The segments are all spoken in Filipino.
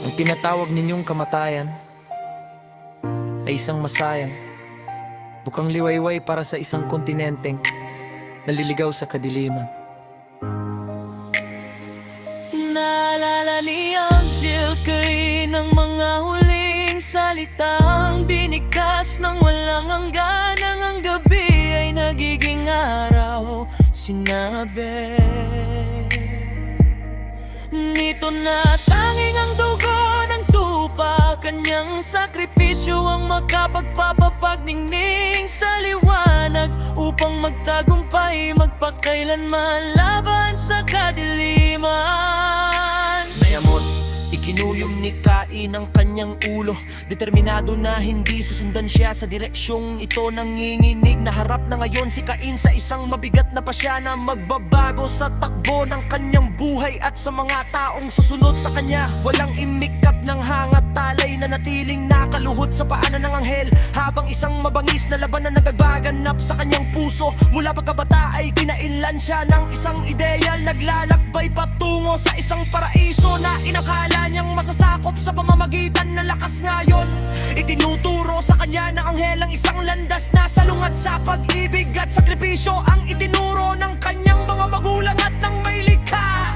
Ang tinatawag ninyong kamatayan ay isang masayang, bukang liwayway para sa isang kontinenteng naliligaw sa kadiliman. Naalala ni Angel kay ng mga huling salitang binigkas ng walang hangganang ang gabi ay nagiging araw. Sinabi nito na tanging ang dugo ng tupa, kanyang sakripisyo ang makapagpapapagningning sa liwanag upang magtagumpay magpakailanman laban sa kadiliman. Mayamot, ikinuyom ni Cain ang kanyang ulo, determinado na hindi susundan siya sa direksyong ito. Nanginginig na harap na ngayon si Cain sa isang mabigat na pasya na magbabago sa takbo ng kanyang buhay at sa mga taong susunod sa kanya. Walang imikap ng hangat talay na natiling nakaluhod sa paanan ng anghel, habang isang mabangis na laban na nagbaganap sa kanyang puso. Mula pagkabata ay kinailan siya ng isang ideal, naglalakbay patungo sa isang paraiso na inakala niyang masasakop sa pamamagitan ng lakas. Ngayon itinuturo sa kanya ng anghel ang isang landas na salungat sa pag-ibig at sakripisyo, ang itinuro ng kanyang mga magulang at ng may likha.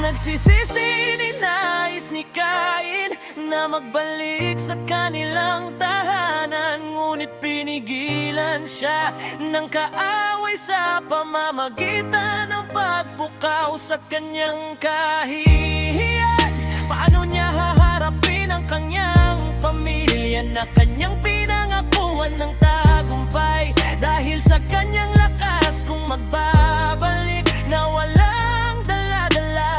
Nagsisisi ninais ni Cain na magbalik sa kanilang tahanan, ngunit pinigilan siya ng kaaway sa pamamagitan ng pagbukaw sa kanyang kahihiyan. Paano niya haharapin ang kanyang pamilya na kanyang pinangakuan ng tagumpay dahil sa kanyang lakas kung magbabalik na walang dala-dala?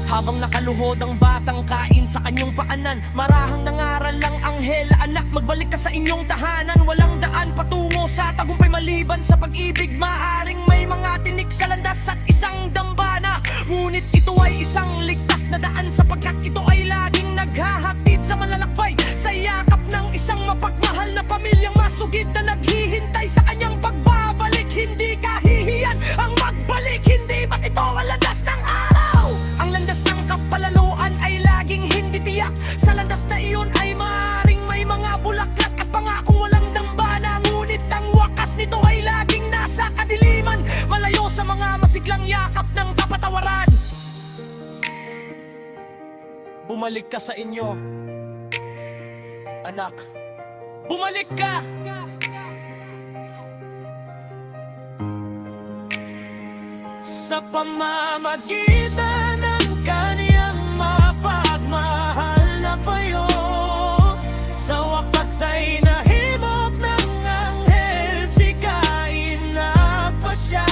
Habang nakaluhod ang batang Cain sa kanyang paanan, marahang nangaral lang anghel, anak, magbalik ka sa inyong tahanan. Walang daan patungo sa tagumpay maliban sa pag-ibig. Maaring may mga tinik sa landas at isang dambana, ngunit ito ay isang ligtas na daan, sapagkat ito ay laging naghahatid sa malalakbay sa yakap ng isang mapagmahal na pamilyang masugid na naghihintay sa kanyang pagbabalik. Hindi kahihiyan ang magbalik, hindi ba't ito ang landas ng araw? Ang landas ng kapalaluan ay laging hindi tiyak. Sa landas na iyon ay maaaring may mga bulaklak at pangakong walang dambana, ngunit ang wakas nito ay laging nasa kadiliman, malayo sa mga masiglang yakap ng kapatawaran. Bumalik ka sa inyo, anak. Bumalik ka! Sa pamamagitan ng kaniyang mapagmahal na payo, sa wakas ay nahimok ng anghel si Cain. Nagpasya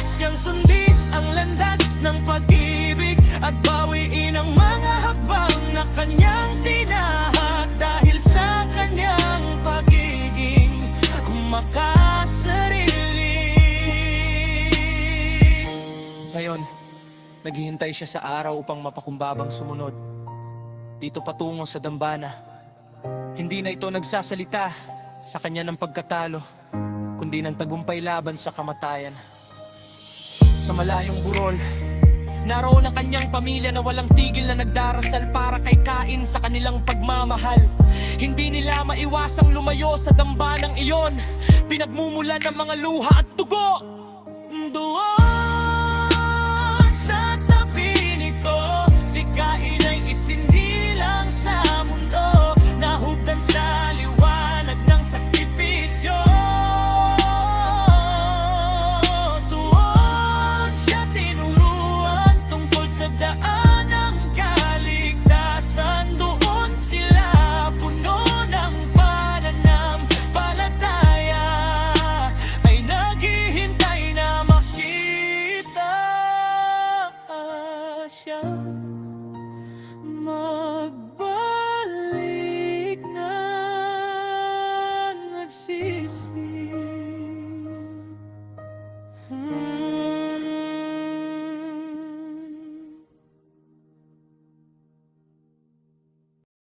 siyang sundin ang landas ng pag-ibig at bawiin ang mga hakbang na kanyang tinahak dahil sa kanyang pagiging makasarili. Ngayon, naghihintay siya sa araw upang mapakumbabang sumunod dito patungo sa dambana. Hindi na ito nagsasalita sa kanya ng pagkatalo, kundi ng tagumpay laban sa kamatayan. Sa malayong burol, naroon ang kanyang pamilya na walang tigil na nagdarasal para kay Cain sa kanilang pagmamahal. Hindi nila maiwasang lumayo sa dambanang iyon, pinagmumulan ng mga luha at dugo. Duwa